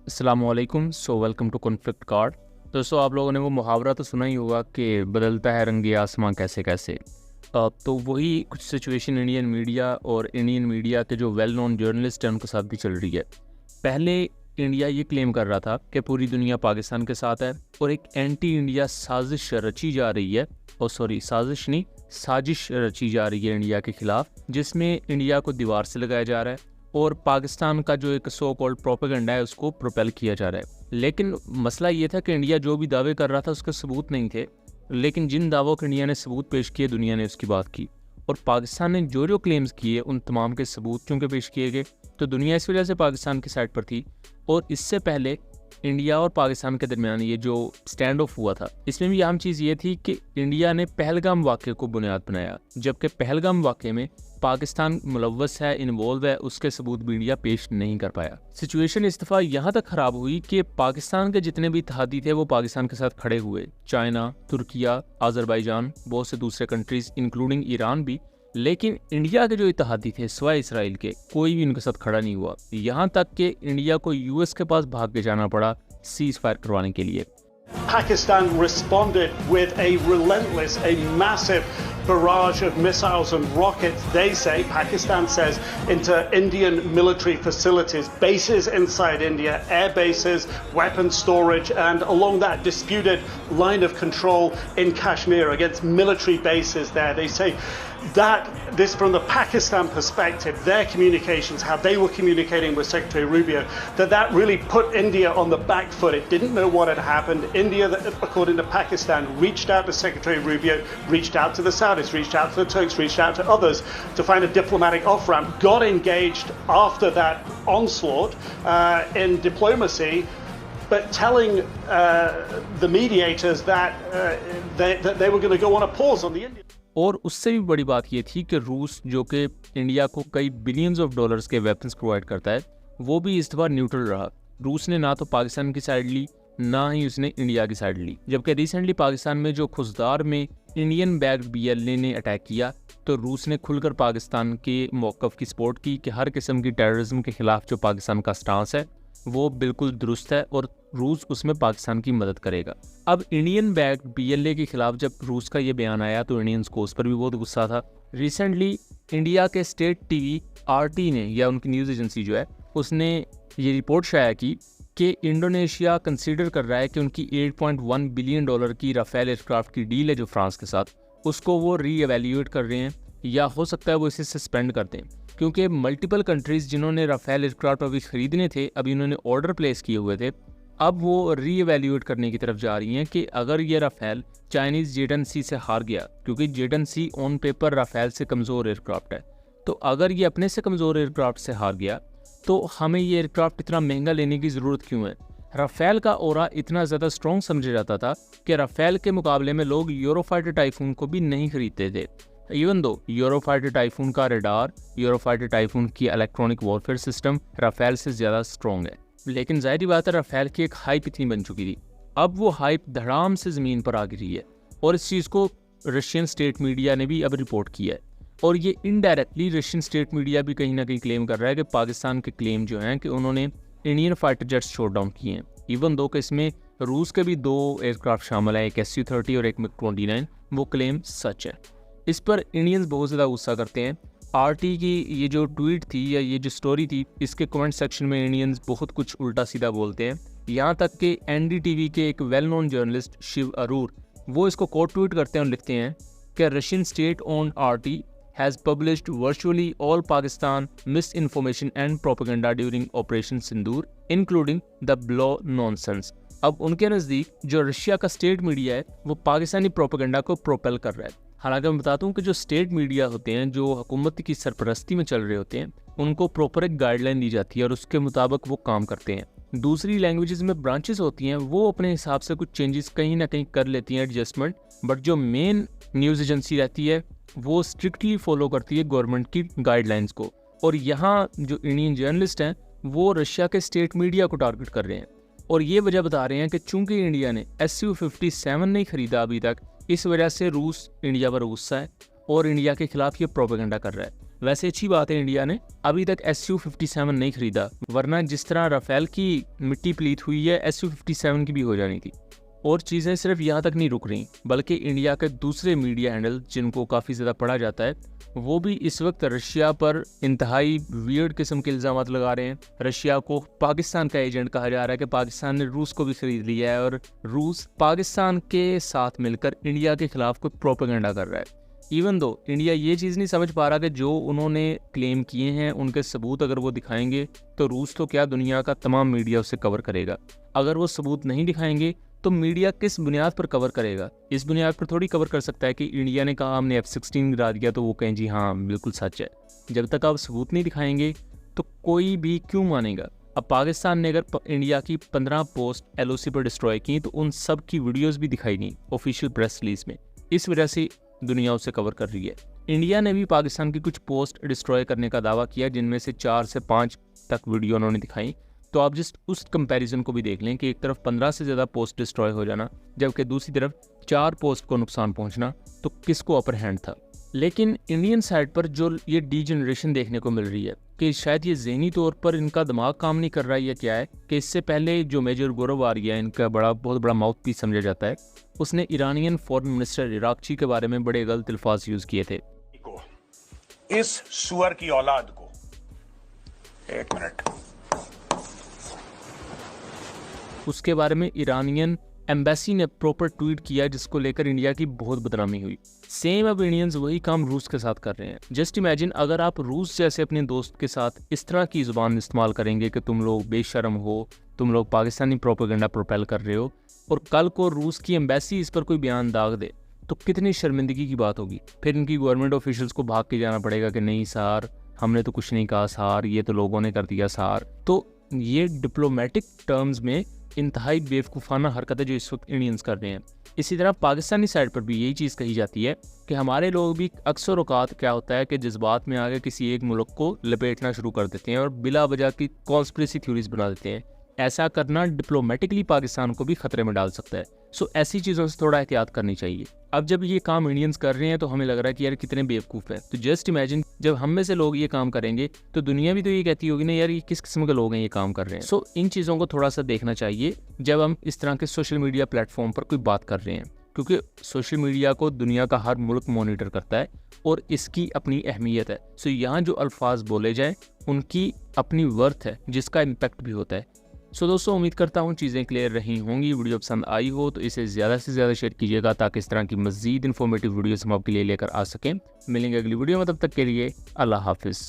अस्सलामुअलैकुम। Welcome to conflict card. दोस्तों, आप लोगों ने वो मुहावरा तो सुना ही होगा कि बदलता है रंग आसमां कैसे कैसे। तो वही कुछ सिचुएशन इंडियन मीडिया और इंडियन मीडिया के जो वेल नोन जर्नलिस्ट हैं उनके साथ भी चल रही है। पहले इंडिया ये क्लेम कर रहा था कि पूरी दुनिया पाकिस्तान के साथ है और एक एंटी इंडिया साजिश रची जा रही है, और सॉरी साजिश नहीं, साजिश रची जा रही है इंडिया के खिलाफ, जिसमें इंडिया को दीवार से लगाया जा रहा है और पाकिस्तान का जो एक सो कॉल्ड प्रोपेगेंडा है उसको प्रोपेल किया जा रहा है। लेकिन मसला ये था कि इंडिया जो भी दावे कर रहा था उसके सबूत नहीं थे, लेकिन जिन दावों के इंडिया ने सबूत पेश किए दुनिया ने उसकी बात की, और पाकिस्तान ने जो जो क्लेम्स किए उन तमाम के सबूत चूँकि पेश किए गए तो दुनिया इस वजह से पाकिस्तान की साइड पर थी। और इससे पहले इंडिया और पाकिस्तान के दरमियान ये जो स्टैंड ऑफ हुआ था, इसमें भी अहम चीज़ ये थी कि इंडिया ने पहलगाम वाक़े को बुनियाद बनाया, जबकि पहलगाम वाक़े में पाकिस्तान मुलव्वस है, इन्वॉल्व है, उसके सबूत भी इंडिया पेश नहीं कर पाया। सिचुएशन इस दफ़ा यहाँ तक ख़राब हुई कि पाकिस्तान के जितने भी इत्तेहादी थे वो पाकिस्तान के साथ खड़े हुए, चाइना, तुर्किया, आज़रबाईजान, बहुत से दूसरे कंट्रीज़ इंक्लूडिंग ईरान भी। लेकिन इंडिया के जो इत्तेहादी थे सिवाय इसराइल के, कोई भी उनके साथ खड़ा नहीं हुआ, यहाँ तक कि इंडिया को यूएस के पास भाग के जाना पड़ा सीज फायर करवाने के लिए। Pakistan responded with a relentless, a massive barrage of missiles and rockets, they say, Pakistan says, into Indian military facilities, bases inside India, air bases, weapon storage, and along that disputed line of control in Kashmir against military bases there. They say that this, from the Pakistan perspective, their communications, how they were communicating with Secretary Rubio, that really put India on the back foot. It didn't know what had happened. India, according to Pakistan, reached out to Secretary Rubio, reached out to the Saudis, reached out to the Turks, reached out to others to find a diplomatic off-ramp, got engaged after that onslaught in diplomacy, but telling the mediators that they were going to go on a pause on the Indian. और उससे भी बड़ी बात ये थी कि रूस, जो कि इंडिया को कई बिलियंस ऑफ डॉलर्स के वेपन्स प्रोवाइड करता है, वो भी इस दफ़ा न्यूट्रल रहा। रूस ने ना तो पाकिस्तान की साइड ली, ना ही उसने इंडिया की साइड ली। जबकि रिसेंटली पाकिस्तान में जो खुजदार में इंडियन बैग्ड BLA ने अटैक किया, तो रूस ने खुलकर पाकिस्तान के मौक़िफ़ की सपोर्ट की कि हर किस्म की टेररिज्म के ख़िलाफ़ जो पाकिस्तान का स्टांस है वो बिल्कुल दुरुस्त है और रूस उसमें पाकिस्तान की मदद करेगा। अब इंडियन बैग्ड BLA के खिलाफ जब रूस का ये बयान आया तो इंडियंस को उस पर भी बहुत गुस्सा था। रिसेंटली इंडिया के स्टेट टीवी RT ने, या उनकी न्यूज़ एजेंसी जो है, उसने ये रिपोर्ट शाया की कि इंडोनेशिया कंसीडर कर रहा है कि उनकी $8.1 बिलियन की राफेल एयरक्राफ्ट की डील है जो फ्रांस के साथ, उसको वो री-एवेल्यूएट कर रहे हैं, या हो सकता है वो इसे सस्पेंड कर दें, क्योंकि मल्टीपल कंट्रीज़ जिन्होंने राफेल एयरक्राफ्ट अभी ख़रीदने थे, अभी उन्होंने ऑर्डर प्लेस किए हुए थे, अब वो री-एवेल्यूएट करने की तरफ जा रही हैं कि अगर ये राफेल चाइनीज़ J-10C से हार गया, क्योंकि J-10C ऑन पेपर राफेल से कमज़ोर एयरक्राफ्ट है, तो अगर ये अपने से कमज़ोर एयरक्राफ्ट से हार गया तो हमें ये एयरक्राफ्ट इतना महंगा लेने की ज़रूरत क्यों है। राफेल का ऑरा इतना ज़्यादा स्ट्रॉन्ग समझा जाता था कि राफेल के मुकाबले में लोग यूरोफाइटर टाइफून को भी नहीं खरीदते थे, इवन दो यूरोफाइटर टाइफून का रडार, यूरोफाइटर टाइफून की इलेक्ट्रॉनिक वॉरफेयर सिस्टम राफेल से ज़्यादा स्ट्रॉन्ग है। लेकिन ज़ाहिर बात है, राफेल की एक हाइप इतनी बन चुकी थी, अब वो हाइप धड़ाम से ज़मीन पर आ गिरी है, और इस चीज़ को रशियन स्टेट मीडिया ने भी अब रिपोर्ट किया है। और ये इनडायरेक्टली रशियन स्टेट मीडिया भी कहीं ना कहीं क्लेम कर रहा है कि पाकिस्तान के क्लेम जो हैं कि उन्होंने Indian fighter jets shot down किए हैं, इवन दो कि इसमें रूस के भी 2 एयरक्राफ्ट शामिल है, एक Su-30 और एक MiG-29, वो क्लेम सच है। इस पर इंडियंस बहुत ज़्यादा गुस्सा करते हैं। RT की ये जो ट्वीट थी या ये जो स्टोरी थी, इसके कमेंट सेक्शन में इंडियंस बहुत कुछ उल्टा सीधा बोलते हैं, यहाँ तक कि NDTV के एक well known journalist Shiv Aroor, वो इसको कोट ट्वीट करते हैं और लिखते हैं कि Russian state owned RT has published virtually all Pakistan misinformation and propaganda during Operation Sindoor, including the Below nonsense। अब उनके नज़दीक जो रशिया का स्टेट मीडिया है वो पाकिस्तानी प्रोपेगेंडा को प्रोपेल कर रहा है। हालांकि मैं बताता हूँ कि जो स्टेट मीडिया होते हैं, जो हुकूमत की सरपरस्ती में चल रहे होते हैं, उनको प्रॉपर एक गाइडलाइन दी जाती है और उसके मुताबिक वो काम करते हैं। दूसरी लैंग्वेजेस में ब्रांचेस होती हैं, वो अपने हिसाब से कुछ चेंजेस कहीं ना कहीं कर लेती हैं, एडजस्टमेंट, बट जो मेन न्यूज़ एजेंसी रहती है वो स्ट्रिक्टली फॉलो करती है गवर्नमेंट की गाइडलाइंस को। और यहाँ जो इंडियन जर्नलिस्ट हैं वो रशिया के स्टेट मीडिया को टारगेट कर रहे हैं, और ये वजह बता रहे हैं कि चूंकि इंडिया ने Su-57 नहीं खरीदा अभी तक, इस वजह से रूस इंडिया पर गुस्सा है और इंडिया के खिलाफ ये प्रोपेगेंडा कर रहा है। वैसे अच्छी बात है इंडिया ने अभी तक Su-57 नहीं खरीदा, वरना जिस तरह राफेल की मिट्टी प्लीत हुई है Su-57 की भी हो जानी थी। और चीज़ें सिर्फ यहाँ तक नहीं रुक रही, बल्कि इंडिया के दूसरे मीडिया हैंडल जिनको काफ़ी ज़्यादा पढ़ा जाता है, वो भी इस वक्त रशिया पर इंतहाई वियर्ड किस्म के इल्ज़ाम लगा रहे हैं। रशिया को पाकिस्तान का एजेंट कहा जा रहा है कि पाकिस्तान ने रूस को भी खरीद लिया है और रूस पाकिस्तान के साथ मिलकर इंडिया के खिलाफ कोई प्रोपेगेंडा कर रहा है। इवन दो इंडिया ये चीज़ नहीं समझ पा रहा कि जो उन्होंने क्लेम किए हैं उनके सबूत अगर वो दिखाएंगे तो रूस तो क्या दुनिया का तमाम मीडिया उसे कवर करेगा। अगर वो सबूत नहीं दिखाएंगे तो मीडिया किस बुनियाद पर कवर करेगा? इस बुनियाद पर थोड़ी कवर कर सकता है कि इंडिया ने कहा हमने F-16 गिरा दिया तो वो कहें जी हाँ बिल्कुल सच है। जब तक आप सबूत नहीं दिखाएंगे तो कोई भी क्यों मानेगा? अब पाकिस्तान ने अगर इंडिया की 15 पोस्ट LOC पर डिस्ट्रॉय की तो उन सब की वीडियोस भी दिखाई नहीं ऑफिशियल प्रेस रिलीज में, इस वजह से दुनिया उसे कवर कर रही है। इंडिया ने भी पाकिस्तान की कुछ पोस्ट डिस्ट्रॉय करने का दावा किया, जिनमें से 4 से 5 तक वीडियो उन्होंने दिखाई। तो आप जस्ट उस कंपैरिजन को भी देख लें कि एक तरफ 15 से ज़्यादा पोस्ट डिस्ट्रॉय हो जाना, जबकि दूसरी तरफ 4 पोस्ट को नुकसान पहुंचना, तो किसको अपर हैंड था। लेकिन इंडियन साइड पर जो ये डीजनरेशन देखने को मिल रही है कि शायद ये ज़हनी तौर पर इनका दिमाग काम नहीं कर रहा है या क्या है, कि इससे पहले जो मेजर गौरव आर्या है, इनका बहुत बड़ा माउथ पीस समझा जाता है, उसने ईरानियन फॉरेन मिनिस्टर इराकची के बारे में बड़े गलत अल्फाज यूज़ किए थे। इस सुअर की औलाद को, एक मिनट, उसके बारे में ईरानियन एम्बेसी ने प्रॉपर ट्वीट किया, जिसको लेकर इंडिया की बहुत बदनामी हुई। सेम अब इंडियंस वही काम रूस के साथ कर रहे हैं। जस्ट इमेजिन अगर आप रूस जैसे अपने दोस्त के साथ इस तरह की ज़ुबान इस्तेमाल करेंगे कि तुम लोग बेशर्म हो, तुम लोग पाकिस्तानी प्रोपेगेंडा प्रोपेल कर रहे हो, और कल को रूस की एम्बेसी इस पर कोई बयान दाग दे तो कितनी शर्मिंदगी की बात होगी। फिर इनकी गवर्नमेंट ऑफिशियल्स को भाग के जाना पड़ेगा कि नहीं सार हमने तो कुछ नहीं कहा सार, ये तो लोगों ने कर दिया सार। तो ये डिप्लोमेटिक टर्म्स में इंतहाई बेवकूफ़ाना हरकत है जो इस वक्त इंडियंस कर रहे हैं। इसी तरह पाकिस्तानी साइड पर भी यही चीज़ कही जाती है कि हमारे लोग भी अक्सर औकात क्या होता है कि जज्बात में आगे किसी एक मुल्क को लपेटना शुरू कर देते हैं और बिला वजह की कॉन्स्पिरेसी थ्योरीज बना देते हैं। ऐसा करना डिप्लोमेटिकली पाकिस्तान को भी खतरे में डाल सकता है। सो ऐसी चीज़ों से थोड़ा एहतियात करनी चाहिए। अब जब ये काम इंडियंस कर रहे हैं तो हमें लग रहा है कि यार कितने बेवकूफ़ हैं। तो जस्ट इमेजिन जब हम में से लोग ये काम करेंगे तो दुनिया भी तो ये कहती होगी ना यार ये किस किस्म के लोग हैं ये काम कर रहे हैं। सो इन चीज़ों को थोड़ा सा देखना चाहिए जब हम इस तरह के सोशल मीडिया प्लेटफॉर्म पर कोई बात कर रहे हैं, क्योंकि सोशल मीडिया को दुनिया का हर मुल्क मॉनिटर करता है और इसकी अपनी अहमियत है। सो यहाँ जो अल्फाज बोले जाएँ उनकी अपनी वर्थ है जिसका इम्पैक्ट भी होता है। सो दोस्तों उम्मीद करता हूँ चीज़ें क्लियर रही होंगी। वीडियो पसंद आई हो तो इसे ज़्यादा से ज़्यादा शेयर कीजिएगा ताकि इस तरह की मज़ीद इन्फॉर्मेटिव वीडियोस हम आपके लिए लेकर आ सकें। मिलेंगे अगली वीडियो में, तब तक के लिए अल्लाह हाफिज़।